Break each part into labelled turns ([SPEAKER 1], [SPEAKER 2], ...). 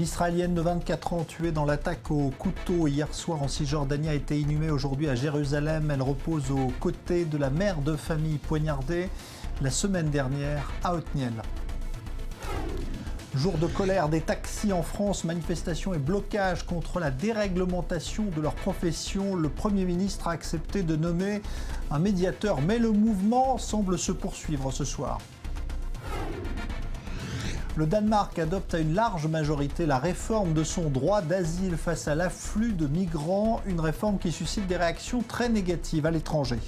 [SPEAKER 1] L'Israélienne de 24 ans tuée dans l'attaque au couteau hier soir en Cisjordanie a été inhumée aujourd'hui à Jérusalem. Elle repose aux côtés de la mère de famille poignardée la semaine dernière à Otniel. Jour de colère des taxis en France, manifestation et blocage contre la déréglementation de leur profession. Le Premier ministre a accepté de nommer un médiateur, mais le mouvement semble se poursuivre ce soir. Le Danemark adopte à une large majorité la réforme de son droit d'asile face à l'afflux de migrants, une réforme qui suscite des réactions très négatives à l'étranger.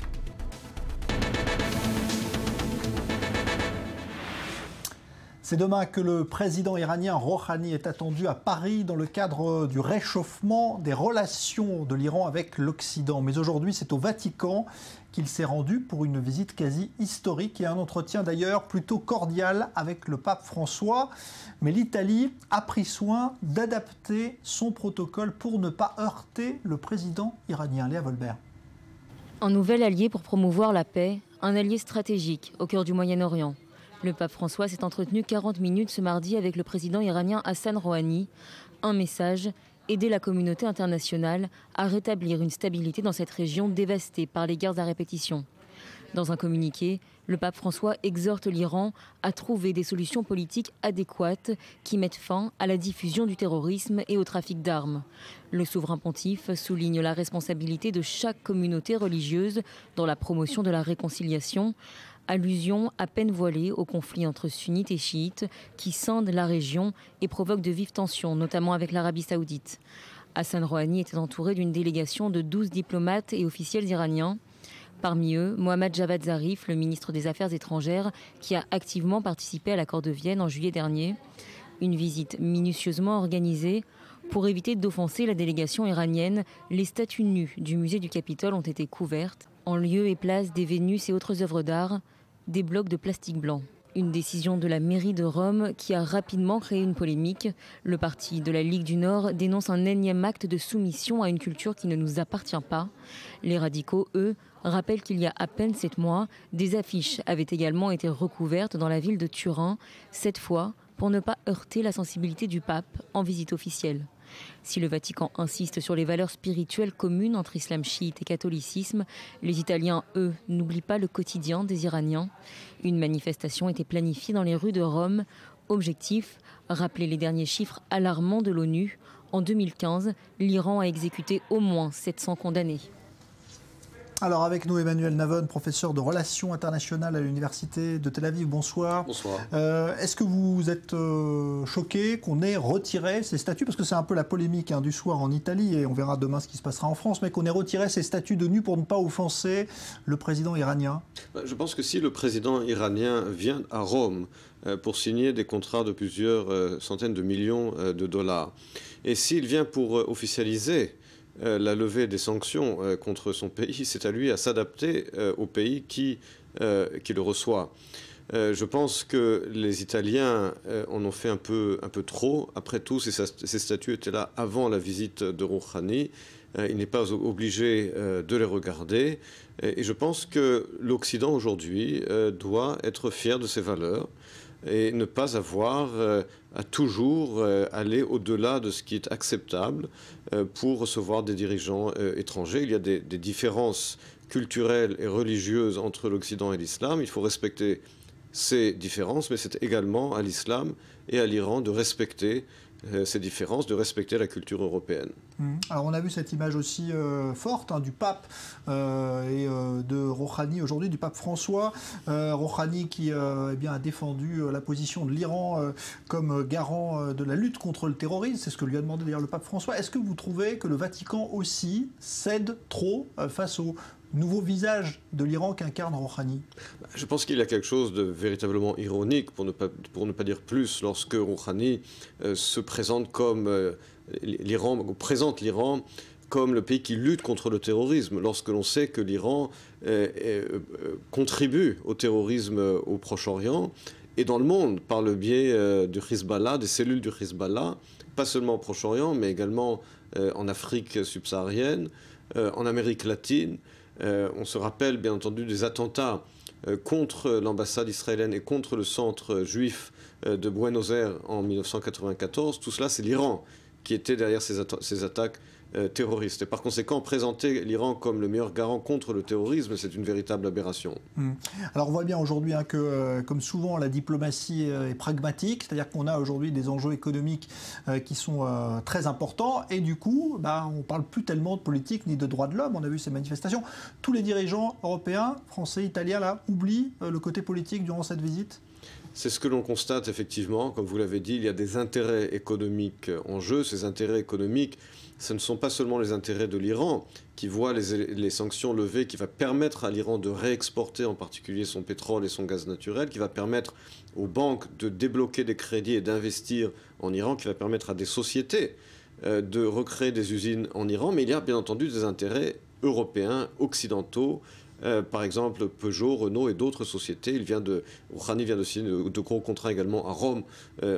[SPEAKER 1] C'est demain que le président iranien Rouhani est attendu à Paris dans le cadre du réchauffement des relations de l'Iran avec l'Occident. Mais aujourd'hui, c'est au Vatican qu'il s'est rendu pour une visite quasi historique et un entretien d'ailleurs plutôt cordial avec le pape François. Mais l'Italie a pris soin d'adapter son protocole pour ne pas heurter le président iranien. Léa Volbert.
[SPEAKER 2] Un nouvel allié pour promouvoir la paix, un allié stratégique au cœur du Moyen-Orient. Le pape François s'est entretenu 40 minutes ce mardi avec le président iranien Hassan Rouhani. Un message, aider la communauté internationale à rétablir une stabilité dans cette région dévastée par les guerres à répétition. Dans un communiqué, le pape François exhorte l'Iran à trouver des solutions politiques adéquates qui mettent fin à la diffusion du terrorisme et au trafic d'armes. Le souverain pontife souligne la responsabilité de chaque communauté religieuse dans la promotion de la réconciliation. Allusion à peine voilée au conflit entre sunnites et chiites qui scinde la région et provoque de vives tensions, notamment avec l'Arabie saoudite. Hassan Rouhani était entouré d'une délégation de 12 diplomates et officiels iraniens. Parmi eux, Mohammad Javad Zarif, le ministre des Affaires étrangères, qui a activement participé à l'accord de Vienne en juillet dernier. Une visite minutieusement organisée. Pour éviter d'offenser la délégation iranienne, les statues nues du musée du Capitole ont été couvertes. En lieu et place des Vénus et autres œuvres d'art, des blocs de plastique blanc. Une décision de la mairie de Rome qui a rapidement créé une polémique. Le parti de la Ligue du Nord dénonce un énième acte de soumission à une culture qui ne nous appartient pas. Les radicaux, eux, rappellent qu'il y a à peine 7 mois, des affiches avaient également été recouvertes dans la ville de Turin, cette fois pour ne pas heurter la sensibilité du pape en visite officielle. Si le Vatican insiste sur les valeurs spirituelles communes entre islam chiite et catholicisme, les Italiens, eux, n'oublient pas le quotidien des Iraniens. Une manifestation était planifiée dans les rues de Rome. Objectif, rappeler les derniers chiffres alarmants de l'ONU. En 2015, l'Iran a exécuté au moins 700 condamnés.
[SPEAKER 1] Alors avec nous Emmanuel Navon, professeur de relations internationales à l'université de Tel Aviv. Bonsoir.
[SPEAKER 3] Bonsoir.
[SPEAKER 1] Est-ce que vous êtes choqué qu'on ait retiré ces statuts, parce que c'est un peu la polémique du soir en Italie, et on verra demain ce qui se passera en France, mais qu'on ait retiré ces statuts de nu pour ne pas offenser le président iranien?
[SPEAKER 3] Je pense que si le président iranien vient à Rome pour signer des contrats de plusieurs centaines de millions de dollars, et s'il vient pour officialiser la levée des sanctions contre son pays, c'est à lui à s'adapter au pays qui le reçoit. Je pense que les Italiens en ont fait un peu trop. Après tout, ces statuts étaient là avant la visite de Rouhani. Il n'est pas obligé de les regarder. Et je pense que l'Occident aujourd'hui doit être fier de ses valeurs et ne pas avoir à toujours aller au-delà de ce qui est acceptable pour recevoir des dirigeants étrangers. Il y a des différences culturelles et religieuses entre l'Occident et l'islam. Il faut respecter ces différences, mais c'est également à l'islam et à l'Iran de respecter ces différences, de respecter la culture européenne.
[SPEAKER 1] Alors on a vu cette image aussi forte du pape et de Rouhani aujourd'hui, du pape François. Rouhani qui a défendu la position de l'Iran comme garant de la lutte contre le terrorisme. C'est ce que lui a demandé d'ailleurs le pape François. Est-ce que vous trouvez que le Vatican aussi cède trop face au nouveau visage de l'Iran qu'incarne Rouhani?
[SPEAKER 3] Je pense qu'il y a quelque chose de véritablement ironique, pour ne pas dire plus, lorsque Rouhani se présente comme présente l'Iran comme le pays qui lutte contre le terrorisme, lorsque l'on sait que l'Iran contribue au terrorisme au Proche-Orient et dans le monde par le biais du Hezbollah, des cellules du Hezbollah, pas seulement au Proche-Orient, mais également en Afrique subsaharienne, en Amérique latine. On se rappelle bien entendu des attentats contre l'ambassade israélienne et contre le centre juif de Buenos Aires en 1994. Tout cela, c'est l'Iran qui était derrière ces attaques terroristes. Et par conséquent, présenter l'Iran comme le meilleur garant contre le terrorisme, c'est une véritable aberration.
[SPEAKER 1] Alors on voit bien aujourd'hui que, comme souvent, la diplomatie est pragmatique, c'est-à-dire qu'on a aujourd'hui des enjeux économiques qui sont très importants, et du coup, on ne parle plus tellement de politique ni de droits de l'homme. On a vu ces manifestations. Tous les dirigeants européens, français, italiens, là, oublient le côté politique durant cette visite.
[SPEAKER 3] C'est ce que l'on constate effectivement. Comme vous l'avez dit, il y a des intérêts économiques en jeu. Ces intérêts économiques, ce ne sont pas seulement les intérêts de l'Iran qui voit les sanctions levées, qui va permettre à l'Iran de réexporter en particulier son pétrole et son gaz naturel, qui va permettre aux banques de débloquer des crédits et d'investir en Iran, qui va permettre à des sociétés de recréer des usines en Iran. Mais il y a bien entendu des intérêts européens, occidentaux. Par exemple, Peugeot, Renault et d'autres sociétés. Rouhani vient de signer de gros contrats également à Rome,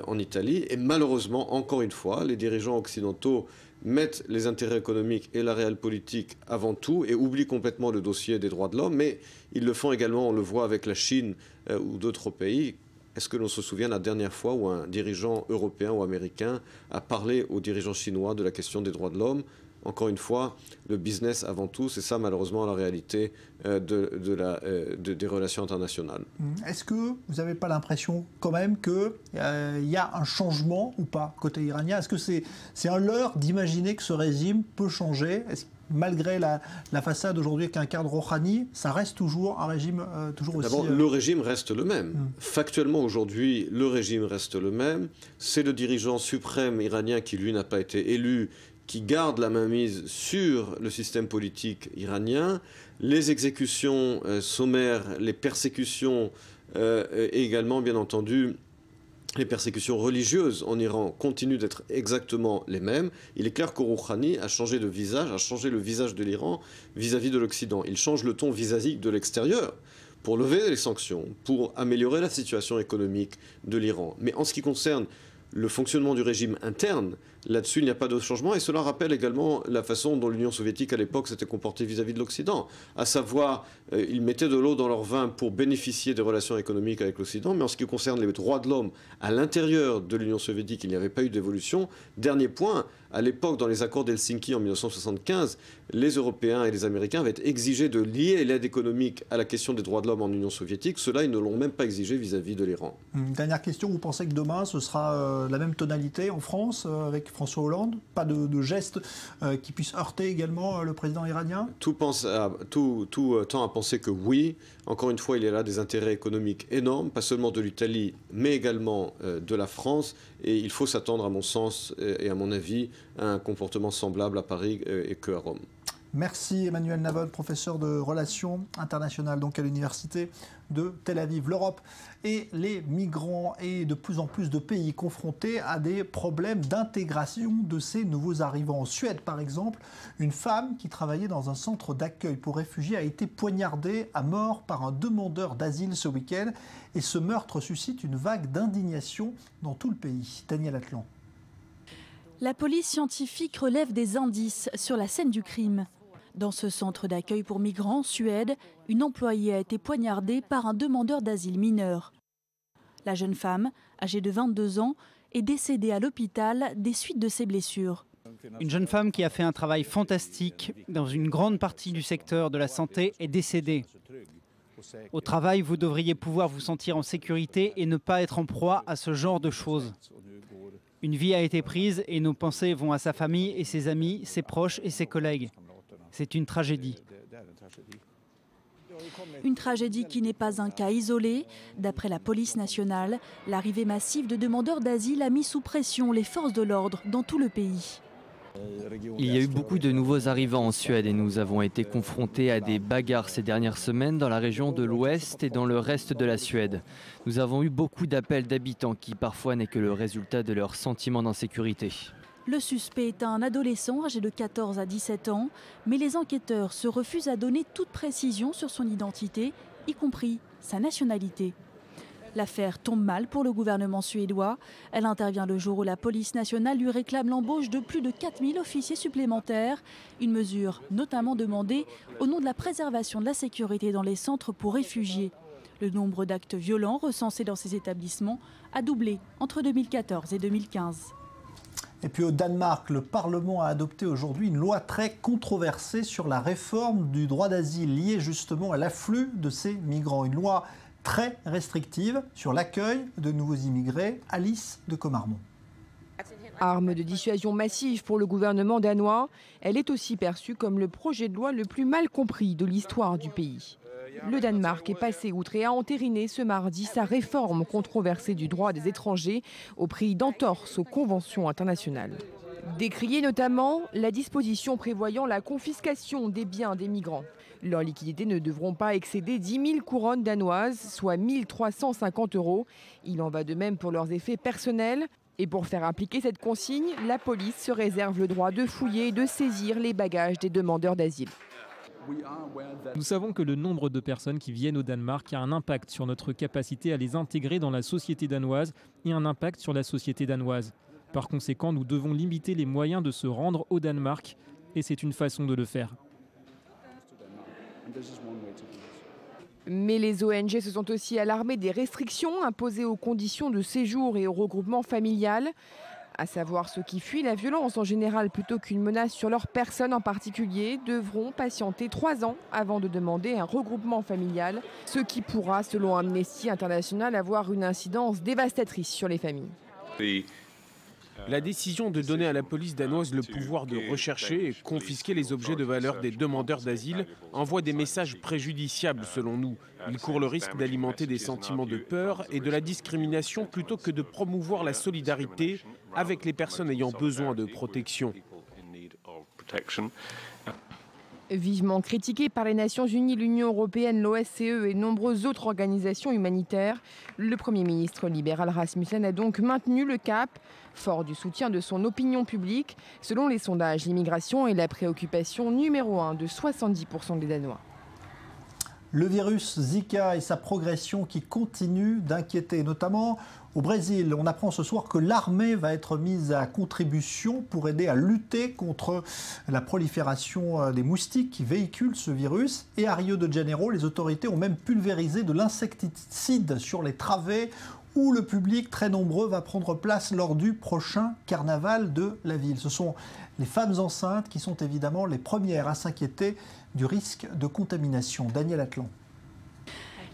[SPEAKER 3] en Italie. Et malheureusement, encore une fois, les dirigeants occidentaux mettent les intérêts économiques et la réelle politique avant tout et oublient complètement le dossier des droits de l'homme. Mais ils le font également, on le voit avec la Chine ou d'autres pays. Est-ce que l'on se souvient la dernière fois où un dirigeant européen ou américain a parlé aux dirigeants chinois de la question des droits de l'homme ? Encore une fois, le business avant tout, c'est ça malheureusement la réalité des relations internationales.
[SPEAKER 1] Est-ce que vous n'avez pas l'impression quand même qu'il y a un changement ou pas côté iranien? Est-ce que c'est un leurre d'imaginer que ce régime peut changer? Malgré la façade aujourd'hui avec un cadre Rouhani, ça reste toujours un régime toujours aussi...
[SPEAKER 3] D'abord, le régime reste le même. Factuellement, aujourd'hui, le régime reste le même. C'est le dirigeant suprême iranien qui, lui, n'a pas été élu, qui garde la mainmise sur le système politique iranien. Les exécutions sommaires, les persécutions et également, bien entendu, les persécutions religieuses en Iran continuent d'être exactement les mêmes. Il est clair que Rouhani a changé de visage, a changé le visage de l'Iran vis-à-vis de l'Occident. Il change le ton vis-à-vis de l'extérieur pour lever les sanctions, pour améliorer la situation économique de l'Iran. Mais en ce qui concerne le fonctionnement du régime interne, là-dessus, il n'y a pas de changement. Et cela rappelle également la façon dont l'Union soviétique, à l'époque, s'était comportée vis-à-vis de l'Occident. À savoir, ils mettaient de l'eau dans leur vin pour bénéficier des relations économiques avec l'Occident. Mais en ce qui concerne les droits de l'homme, à l'intérieur de l'Union soviétique, il n'y avait pas eu d'évolution. Dernier point, à l'époque, dans les accords d'Helsinki en 1975, les Européens et les Américains avaient exigé de lier l'aide économique à la question des droits de l'homme en Union soviétique. Cela, ils ne l'ont même pas exigé vis-à-vis de l'Iran.
[SPEAKER 1] Dernière question, vous pensez que demain, ce sera la même tonalité en France avec François Hollande? Pas de gestes qui puissent heurter également le président iranien? Tout
[SPEAKER 3] tend à penser que oui. Encore une fois, il y a là des intérêts économiques énormes, pas seulement de l'Italie, mais également de la France. Et il faut s'attendre, à mon sens et à mon avis, à un comportement semblable à Paris et qu'à Rome.
[SPEAKER 1] Merci Emmanuel Navon, professeur de relations internationales donc à l'université de Tel Aviv. L'Europe et les migrants et de plus en plus de pays confrontés à des problèmes d'intégration de ces nouveaux arrivants. En Suède, par exemple, une femme qui travaillait dans un centre d'accueil pour réfugiés a été poignardée à mort par un demandeur d'asile ce week-end. Et ce meurtre suscite une vague d'indignation dans tout le pays. Daniel Atlan.
[SPEAKER 4] La police scientifique relève des indices sur la scène du crime. Dans ce centre d'accueil pour migrants en Suède, une employée a été poignardée par un demandeur d'asile mineur. La jeune femme, âgée de 22 ans, est décédée à l'hôpital des suites de ses blessures.
[SPEAKER 5] Une jeune femme qui a fait un travail fantastique dans une grande partie du secteur de la santé est décédée. Au travail, vous devriez pouvoir vous sentir en sécurité et ne pas être en proie à ce genre de choses. Une vie a été prise et nos pensées vont à sa famille et ses amis, ses proches et ses collègues. C'est une tragédie.
[SPEAKER 4] Une tragédie qui n'est pas un cas isolé. D'après la police nationale, l'arrivée massive de demandeurs d'asile a mis sous pression les forces de l'ordre dans tout le pays.
[SPEAKER 6] Il y a eu beaucoup de nouveaux arrivants en Suède et nous avons été confrontés à des bagarres ces dernières semaines dans la région de l'Ouest et dans le reste de la Suède. Nous avons eu beaucoup d'appels d'habitants qui parfois n'est que le résultat de leur sentiment d'insécurité.
[SPEAKER 4] Le suspect est un adolescent âgé de 14 à 17 ans, mais les enquêteurs se refusent à donner toute précision sur son identité, y compris sa nationalité. L'affaire tombe mal pour le gouvernement suédois. Elle intervient le jour où la police nationale lui réclame l'embauche de plus de 4000 officiers supplémentaires. Une mesure notamment demandée au nom de la préservation de la sécurité dans les centres pour réfugiés. Le nombre d'actes violents recensés dans ces établissements a doublé entre 2014 et 2015.
[SPEAKER 1] Et puis au Danemark, le Parlement a adopté aujourd'hui une loi très controversée sur la réforme du droit d'asile liée justement à l'afflux de ces migrants. Une loi très restrictive sur l'accueil de nouveaux immigrés. Alice de Comarmont.
[SPEAKER 7] Arme de dissuasion massive pour le gouvernement danois, elle est aussi perçue comme le projet de loi le plus mal compris de l'histoire du pays. Le Danemark est passé outre et a entériné ce mardi sa réforme controversée du droit des étrangers au prix d'entorse aux conventions internationales. Décriée notamment la disposition prévoyant la confiscation des biens des migrants. Leurs liquidités ne devront pas excéder 10 000 couronnes danoises, soit 1 350 €. Il en va de même pour leurs effets personnels. Et pour faire appliquer cette consigne, la police se réserve le droit de fouiller et de saisir les bagages des demandeurs d'asile.
[SPEAKER 8] Nous savons que le nombre de personnes qui viennent au Danemark a un impact sur notre capacité à les intégrer dans la société danoise et un impact sur la société danoise. Par conséquent, nous devons limiter les moyens de se rendre au Danemark et c'est une façon de le faire.
[SPEAKER 7] Mais les ONG se sont aussi alarmées des restrictions imposées aux conditions de séjour et au regroupement familial. À savoir ceux qui fuient la violence en général plutôt qu'une menace sur leur personne en particulier devront patienter 3 ans avant de demander un regroupement familial, ce qui pourra, selon Amnesty International, avoir une incidence dévastatrice sur les familles.
[SPEAKER 9] La décision de donner à la police danoise le pouvoir de rechercher et confisquer les objets de valeur des demandeurs d'asile envoie des messages préjudiciables selon nous. Il court le risque d'alimenter des sentiments de peur et de la discrimination plutôt que de promouvoir la solidarité avec les personnes ayant besoin de protection.
[SPEAKER 7] Vivement critiqué par les Nations Unies, l'Union européenne, l'OSCE et nombreuses autres organisations humanitaires, le Premier ministre libéral Rasmussen a donc maintenu le cap. Fort du soutien de son opinion publique, selon les sondages, l'immigration est la préoccupation numéro 1 de 70% des Danois.
[SPEAKER 1] Le virus Zika et sa progression qui continue d'inquiéter, notamment au Brésil. On apprend ce soir que l'armée va être mise à contribution pour aider à lutter contre la prolifération des moustiques qui véhiculent ce virus. Et à Rio de Janeiro, les autorités ont même pulvérisé de l'insecticide sur les travées où le public très nombreux va prendre place lors du prochain carnaval de la ville. Ce sont les femmes enceintes qui sont évidemment les premières à s'inquiéter du risque de contamination. Daniel Atlan.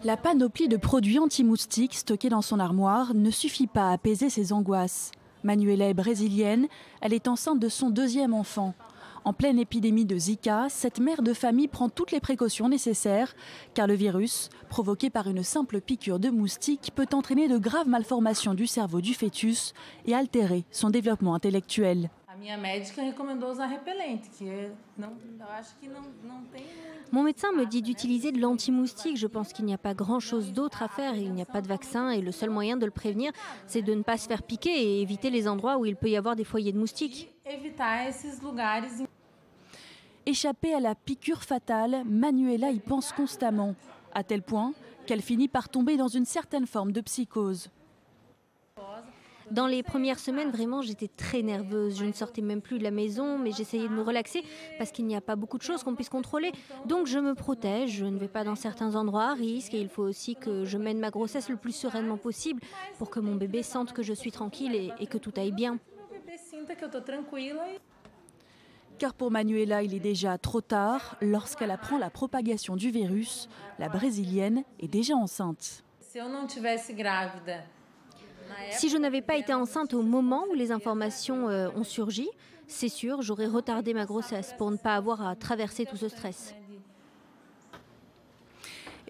[SPEAKER 4] La panoplie de produits anti-moustiques stockés dans son armoire ne suffit pas à apaiser ses angoisses. Manuela est brésilienne, elle est enceinte de son 2e enfant. En pleine épidémie de Zika, cette mère de famille prend toutes les précautions nécessaires car le virus, provoqué par une simple piqûre de moustique, peut entraîner de graves malformations du cerveau du fœtus et altérer son développement intellectuel.
[SPEAKER 10] Mon médecin me dit d'utiliser de l'anti-moustique. Je pense qu'il n'y a pas grand-chose d'autre à faire. Il n'y a pas de vaccin et le seul moyen de le prévenir, c'est de ne pas se faire piquer et éviter les endroits où il peut y avoir des foyers de moustiques.
[SPEAKER 4] Échappée à la piqûre fatale, Manuela y pense constamment, à tel point qu'elle finit par tomber dans une certaine forme de psychose.
[SPEAKER 10] Dans les premières semaines, vraiment, j'étais très nerveuse. Je ne sortais même plus de la maison, mais j'essayais de me relaxer parce qu'il n'y a pas beaucoup de choses qu'on puisse contrôler. Donc je me protège, je ne vais pas dans certains endroits à risque et il faut aussi que je mène ma grossesse le plus sereinement possible pour que mon bébé sente que je suis tranquille et que tout aille bien.
[SPEAKER 4] Car pour Manuela, il est déjà trop tard. Lorsqu'elle apprend la propagation du virus, la Brésilienne est déjà enceinte.
[SPEAKER 10] Si je n'avais pas été enceinte au moment où les informations ont surgi, c'est sûr, j'aurais retardé ma grossesse pour ne pas avoir à traverser tout ce stress.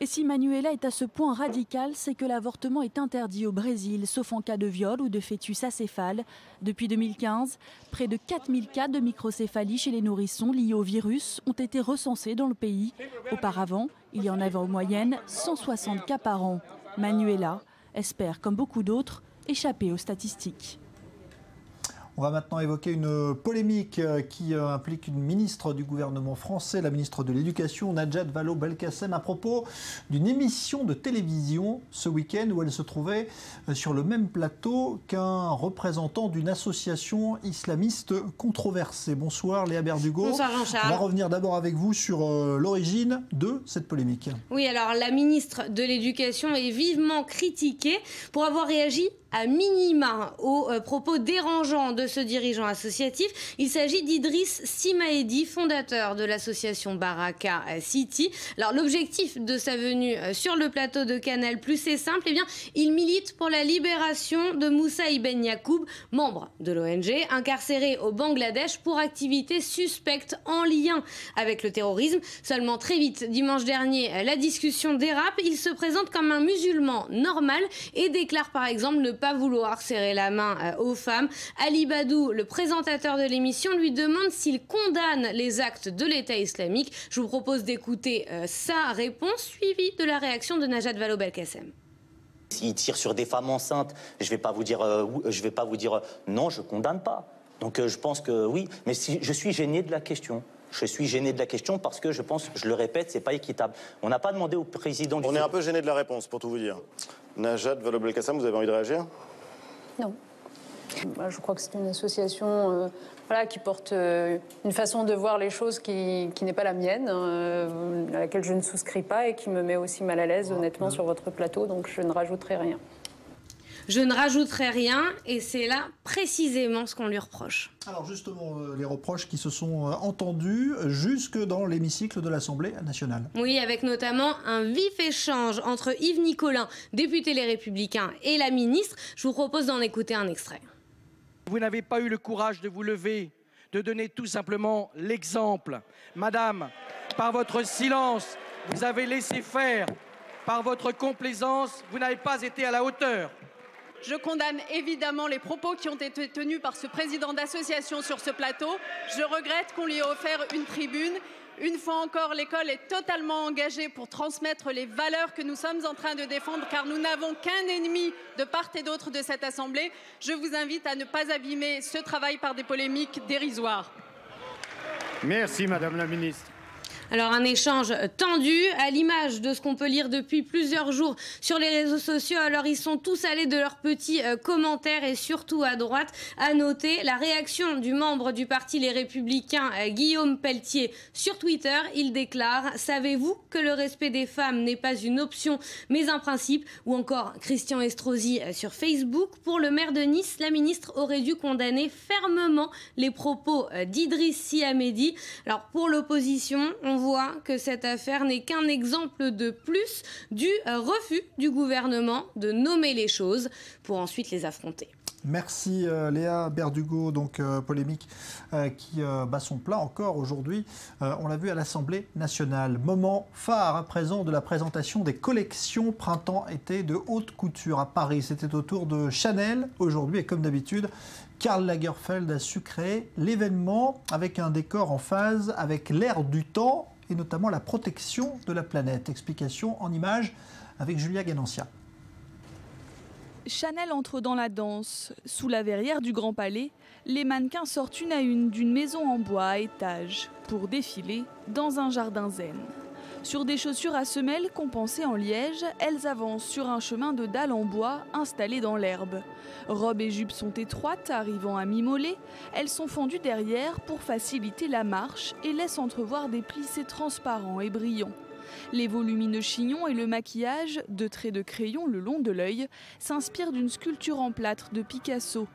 [SPEAKER 4] Et si Manuela est à ce point radical, c'est que l'avortement est interdit au Brésil, sauf en cas de viol ou de fœtus acéphale. Depuis 2015, près de 4000 cas de microcéphalie chez les nourrissons liés au virus ont été recensés dans le pays. Auparavant, il y en avait en moyenne 160 cas par an. Manuela espère, comme beaucoup d'autres, échapper aux statistiques.
[SPEAKER 1] On va maintenant évoquer une polémique qui implique une ministre du gouvernement français, la ministre de l'Éducation, Najat Vallaud-Belkacem, à propos d'une émission de télévision ce week-end où elle se trouvait sur le même plateau qu'un représentant d'une association islamiste controversée. Bonsoir Léa Berdugo.
[SPEAKER 11] Bonsoir Jean-Charles.
[SPEAKER 1] On va revenir d'abord avec vous sur l'origine de cette polémique.
[SPEAKER 11] Oui, alors la ministre de l'Éducation est vivement critiquée pour avoir réagi à minima aux propos dérangeants de ce dirigeant associatif. Il s'agit d'Idriss Simaedi, fondateur de l'association Baraka City. Alors l'objectif de sa venue sur le plateau de Canal+, est simple. Eh bien, il milite pour la libération de Moussa Ibn Yacoub, membre de l'ONG, incarcéré au Bangladesh pour activités suspectes en lien avec le terrorisme. Seulement très vite, dimanche dernier, la discussion dérape. Il se présente comme un musulman normal et déclare par exemple ne pas vouloir serrer la main aux femmes. Ali Badou, le présentateur de l'émission, lui demande s'il condamne les actes de l'État islamique. Je vous propose d'écouter sa réponse, suivie de la réaction de Najat Vallaud-Belkacem.
[SPEAKER 12] S'il tire sur des femmes enceintes, je ne vais pas vous dire non, je ne condamne pas. Donc je pense que oui, mais si, je suis gêné de la question. Je suis gêné de la question parce que je pense, je le répète, c'est pas équitable. On n'a pas demandé au président...
[SPEAKER 13] On est un peu gêné de la réponse, pour tout vous dire. Najat Vallaud-Belkacem, vous avez envie de réagir?
[SPEAKER 14] Non. Je crois que c'est une association qui porte une façon de voir les choses qui n'est pas la mienne, à laquelle je ne souscris pas et qui me met aussi mal à l'aise, honnêtement, sur votre plateau, donc je ne rajouterai rien.
[SPEAKER 11] Je ne rajouterai rien, et c'est là précisément ce qu'on lui reproche.
[SPEAKER 1] Alors justement, les reproches qui se sont entendus jusque dans l'hémicycle de l'Assemblée nationale.
[SPEAKER 11] Oui, avec notamment un vif échange entre Yves Nicolin, député Les Républicains, et la ministre. Je vous propose d'en écouter un extrait.
[SPEAKER 15] Vous n'avez pas eu le courage de vous lever, de donner tout simplement l'exemple. Madame, par votre silence, vous avez laissé faire. Par votre complaisance, vous n'avez pas été à la hauteur.
[SPEAKER 16] Je condamne évidemment les propos qui ont été tenus par ce président d'association sur ce plateau. Je regrette qu'on lui ait offert une tribune. Une fois encore, l'école est totalement engagée pour transmettre les valeurs que nous sommes en train de défendre, car nous n'avons qu'un ennemi de part et d'autre de cette Assemblée. Je vous invite à ne pas abîmer ce travail par des polémiques dérisoires.
[SPEAKER 15] Merci, Madame la Ministre.
[SPEAKER 11] Alors un échange tendu, à l'image de ce qu'on peut lire depuis plusieurs jours sur les réseaux sociaux. Alors ils sont tous allés de leurs petits commentaires, et surtout à droite, à noter la réaction du membre du parti Les Républicains, Guillaume Pelletier, sur Twitter. Il déclare « Savez-vous que le respect des femmes n'est pas une option mais un principe ?» Ou encore Christian Estrosi sur Facebook. Pour le maire de Nice, la ministre aurait dû condamner fermement les propos d'Idriss Simaedi. Alors pour l'opposition, on voit que cette affaire n'est qu'un exemple de plus du refus du gouvernement de nommer les choses pour ensuite les affronter.
[SPEAKER 1] Merci Léa Berdugo, donc polémique qui bat son plein encore aujourd'hui, on l'a vu à l'Assemblée nationale. Moment phare à présent de la présentation des collections printemps-été de haute couture à Paris. C'était au tour de Chanel aujourd'hui, et comme d'habitude, Karl Lagerfeld a su créer l'événement avec un décor en phase avec l'air du temps et notamment la protection de la planète. Explication en images avec Julia Ganancia.
[SPEAKER 4] Chanel entre dans la danse. Sous la verrière du Grand Palais, les mannequins sortent une à une d'une maison en bois à étages pour défiler dans un jardin zen. Sur des chaussures à semelles compensées en liège, elles avancent sur un chemin de dalles en bois installé dans l'herbe. Robes et jupes sont étroites, arrivant à mi-mollet. Elles sont fendues derrière pour faciliter la marche et laissent entrevoir des plissés transparents et brillants. Les volumineux chignons et le maquillage, de traits de crayon le long de l'œil, s'inspirent d'une sculpture en plâtre de Picasso.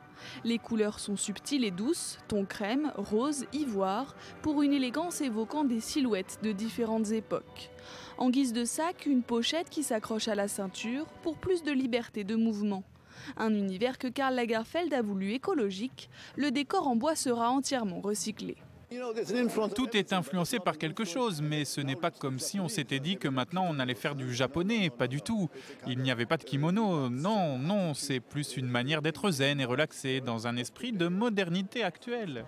[SPEAKER 4] Les couleurs sont subtiles et douces, ton crème, rose, ivoire, pour une élégance évoquant des silhouettes de différentes époques. En guise de sac, une pochette qui s'accroche à la ceinture pour plus de liberté de mouvement. Un univers que Karl Lagerfeld a voulu écologique, le décor en bois sera entièrement recyclé.
[SPEAKER 17] Tout est influencé par quelque chose, mais ce n'est pas comme si on s'était dit que maintenant on allait faire du japonais, pas du tout. Il n'y avait pas de kimono, non, c'est plus une manière d'être zen et relaxé dans un esprit de modernité actuelle.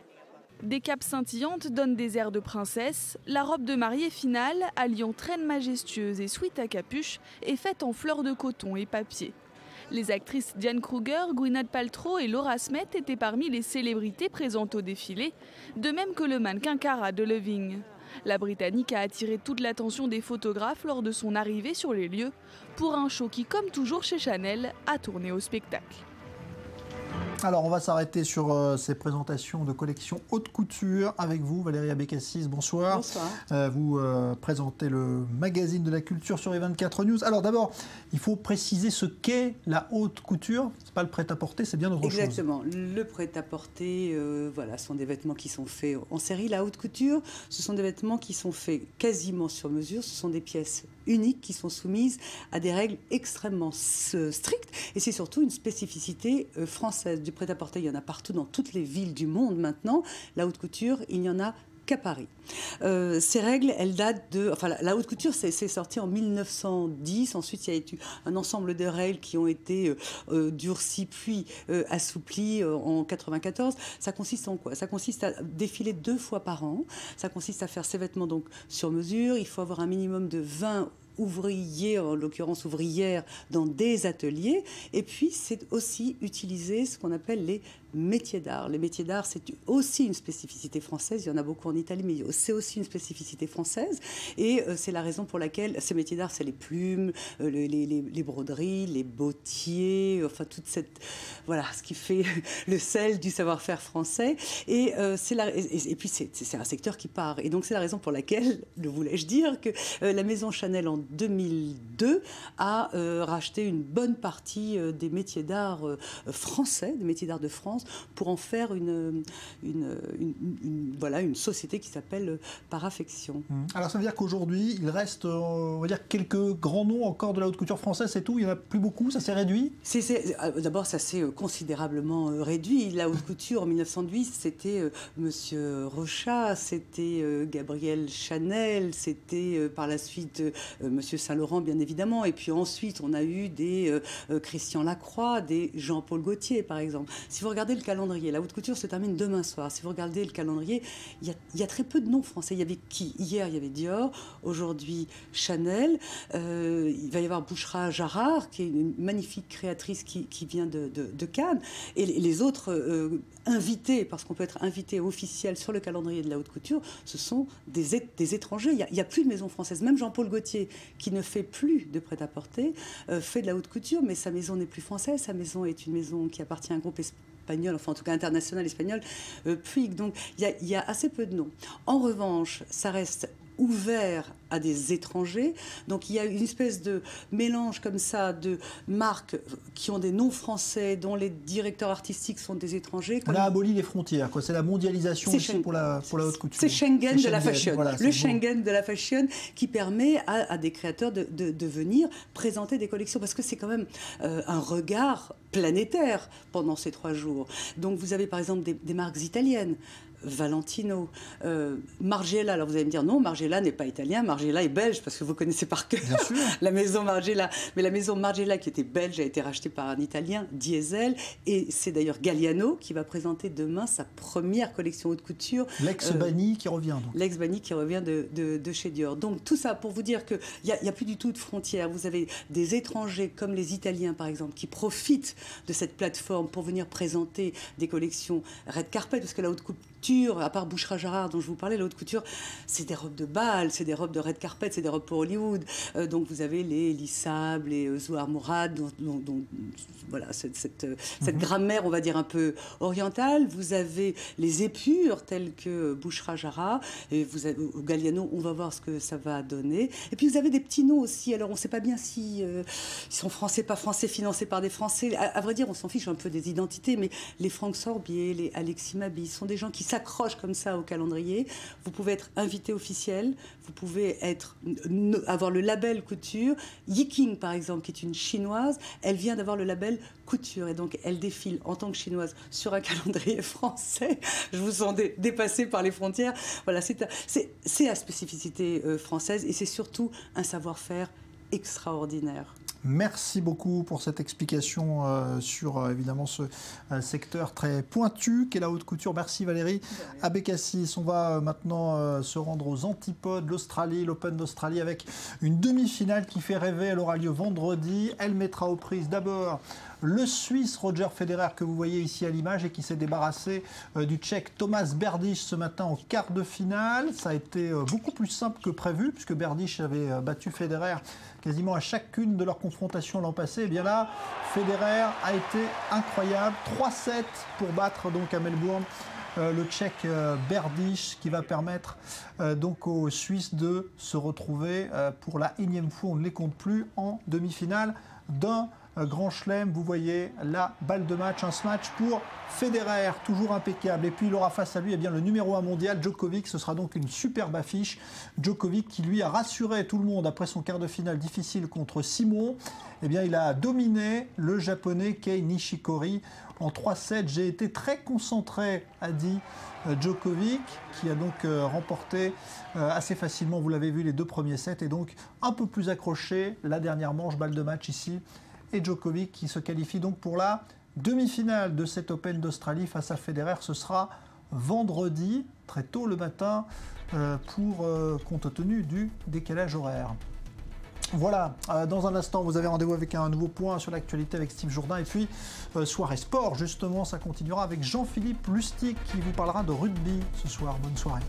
[SPEAKER 4] Des capes scintillantes donnent des airs de princesse. La robe de mariée finale, alliant traîne majestueuse et suite à capuche, est faite en fleurs de coton et papier.
[SPEAKER 18] Les actrices Diane Kruger, Gwyneth Paltrow et Laura Smet étaient parmi les célébrités présentes au défilé, de même que le mannequin Cara Delevingne. La Britannique a attiré toute l'attention des photographes lors de son arrivée sur les lieux pour un show qui, comme toujours chez Chanel, a tourné au spectacle.
[SPEAKER 1] Alors, on va s'arrêter sur ces présentations de collections haute couture avec vous, Valérie Abécassis. Bonsoir.
[SPEAKER 19] Bonsoir.
[SPEAKER 1] Vous présentez le magazine de la culture sur les 24 News. Alors, d'abord, il faut préciser ce qu'est la haute couture. Ce n'est pas le prêt-à-porter, c'est bien autre chose.
[SPEAKER 19] Exactement. Le prêt-à-porter, voilà, sont des vêtements qui sont faits en série. La haute couture, ce sont des vêtements qui sont faits quasiment sur mesure. Ce sont des pièces uniques qui sont soumises à des règles extrêmement strictes. Et c'est surtout une spécificité française. Du prêt-à-porter, il y en a partout dans toutes les villes du monde maintenant. La haute couture, il n'y en a qu'à Paris. Ces règles, elles datent de... Enfin, la haute couture, c'est sorti en 1910. Ensuite, il y a eu un ensemble de règles qui ont été durcies puis assouplies en 1994. Ça consiste en quoi? Ça consiste à défiler 2 fois par an. Ça consiste à faire ces vêtements donc sur mesure. Il faut avoir un minimum de 20 ouvriers, en l'occurrence ouvrières, dans des ateliers. Et puis, c'est aussi utiliser ce qu'on appelle les métiers d'art. Les métiers d'art, c'est aussi une spécificité française. Il y en a beaucoup en Italie, mais c'est aussi une spécificité française. Et c'est la raison pour laquelle ces métiers d'art, c'est les plumes, les broderies, les bottiers, enfin, toute cette... Voilà, ce qui fait le sel du savoir-faire français. Et puis, c'est un secteur qui part. Et donc, c'est la raison pour laquelle, le voulais-je dire, que la maison Chanel, en 2002, a racheté une bonne partie des métiers d'art français, des métiers d'art de France, pour en faire une société qui s'appelle Paraffection.
[SPEAKER 1] Alors ça veut dire qu'aujourd'hui, il reste, on va dire, quelques grands noms encore de la haute couture française, c'est tout? Il n'y en a plus beaucoup? Ça s'est réduit?
[SPEAKER 19] D'abord, ça s'est considérablement réduit. La haute couture, en 1910, c'était Monsieur Rochat, c'était Gabriel Chanel, c'était par la suite Monsieur Saint-Laurent, bien évidemment. Et puis ensuite, on a eu des Christian Lacroix, des Jean-Paul Gaultier, par exemple. Si vous regardez le calendrier, la haute couture se termine demain soir. Si vous regardez le calendrier, il y a très peu de noms français. Il y avait qui? Hier, il y avait Dior. Aujourd'hui, Chanel. Il va y avoir Bouchra Jarrard, qui est une magnifique créatrice qui vient de Cannes. Et les autres invités, parce qu'on peut être invité officiel sur le calendrier de la haute couture, ce sont des étrangers. Il n'y a plus de maison française. Même Jean-Paul Gaultier, qui ne fait plus de prêt-à-porter, fait de la haute couture, mais sa maison n'est plus française. Sa maison est une maison qui appartient à un groupe espagnol, enfin en tout cas international espagnol, Puig. Donc il y a assez peu de noms. En revanche, ça reste ouvert à des étrangers. Donc il y a une espèce de mélange comme ça de marques qui ont des noms français, dont les directeurs artistiques sont des étrangers.
[SPEAKER 1] On a aboli les frontières, quoi. C'est la mondialisation aussi pour la haute couture.
[SPEAKER 19] C'est Schengen de la fashion.
[SPEAKER 1] Voilà,
[SPEAKER 19] le Schengen de la fashion qui permet à des créateurs de venir présenter des collections, parce que c'est quand même un regard planétaire pendant ces 3 jours. Donc vous avez par exemple des marques italiennes, Valentino, Margiela. Alors vous allez me dire non, Margiela n'est pas italien, Margiela est belge, parce que vous connaissez par cœur la maison Margiela. Mais la maison Margiela, qui était belge, a été rachetée par un Italien, Diesel, et c'est d'ailleurs Galliano qui va présenter demain sa première collection haute couture.
[SPEAKER 1] L'ex-Banni qui revient.
[SPEAKER 19] L'ex-Banni qui revient de chez Dior. Donc tout ça pour vous dire qu'il n'y a plus du tout de frontières. Vous avez des étrangers comme les Italiens par exemple qui profitent de cette plateforme pour venir présenter des collections red carpet, parce que la haute couture, à part Bouchra Jarrard dont je vous parlais, la haute couture, c'est des robes de bal, c'est des robes de red carpet, c'est des robes pour Hollywood. Donc vous avez les Lissab, les Zouhar Mourad, dont voilà, cette grammaire, on va dire, un peu orientale. Vous avez les épures telles que Bouchra Jarrard, et vous avez Galliano, on va voir ce que ça va donner. Et puis vous avez des petits noms aussi. Alors on ne sait pas bien si ils sont français, pas français, financés par des Français. À vrai dire, on s'en fiche un peu des identités, mais les Franck Sorbier, les Alexis Mabi sont des gens qui s'accrochent comme ça au calendrier. Vous pouvez être invité officiel, vous pouvez avoir le label couture. Yiking, par exemple, qui est une chinoise, elle vient d'avoir le label couture, et donc elle défile en tant que chinoise sur un calendrier français. Je vous sens dépassé par les frontières. Voilà, c'est la spécificité française, et c'est surtout un savoir-faire extraordinaire.
[SPEAKER 1] Merci beaucoup pour cette explication sur évidemment ce secteur très pointu qu'est la haute couture. Merci Valérie Abécassis. On va maintenant se rendre aux antipodes, l'Australie, l'Open d'Australie avec une demi-finale qui fait rêver. Elle aura lieu vendredi. Elle mettra aux prises d'abord le Suisse Roger Federer que vous voyez ici à l'image et qui s'est débarrassé du Tchèque Tomáš Berdych ce matin en quart de finale. Ça a été beaucoup plus simple que prévu puisque Berdych avait battu Federer quasiment à chacune de leurs confrontations l'an passé. Et bien là, Federer a été incroyable. 3-7 pour battre donc à Melbourne le Tchèque Berdych qui va permettre donc aux Suisses de se retrouver pour la énième fois, on ne les compte plus, en demi-finale d'un Grand Chelem. Vous voyez la balle de match, un match pour Federer, toujours impeccable. Et puis il aura face à lui eh bien, le numéro 1 mondial, Djokovic. Ce sera donc une superbe affiche. Djokovic qui lui a rassuré tout le monde après son quart de finale difficile contre Simon. Eh bien, il a dominé le japonais Kei Nishikori en 3-7. J'ai été très concentré, a dit Djokovic, qui a donc remporté assez facilement, vous l'avez vu, les 2 premiers sets, et donc un peu plus accroché la dernière manche, balle de match ici. Et Djokovic qui se qualifie donc pour la demi-finale de cet Open d'Australie face à Federer. Ce sera vendredi, très tôt le matin, compte tenu du décalage horaire. Voilà, dans un instant, vous avez rendez-vous avec un nouveau point sur l'actualité avec Steve Jourdain. Et puis, soirée sport, justement, ça continuera avec Jean-Philippe Lustig qui vous parlera de rugby ce soir. Bonne soirée.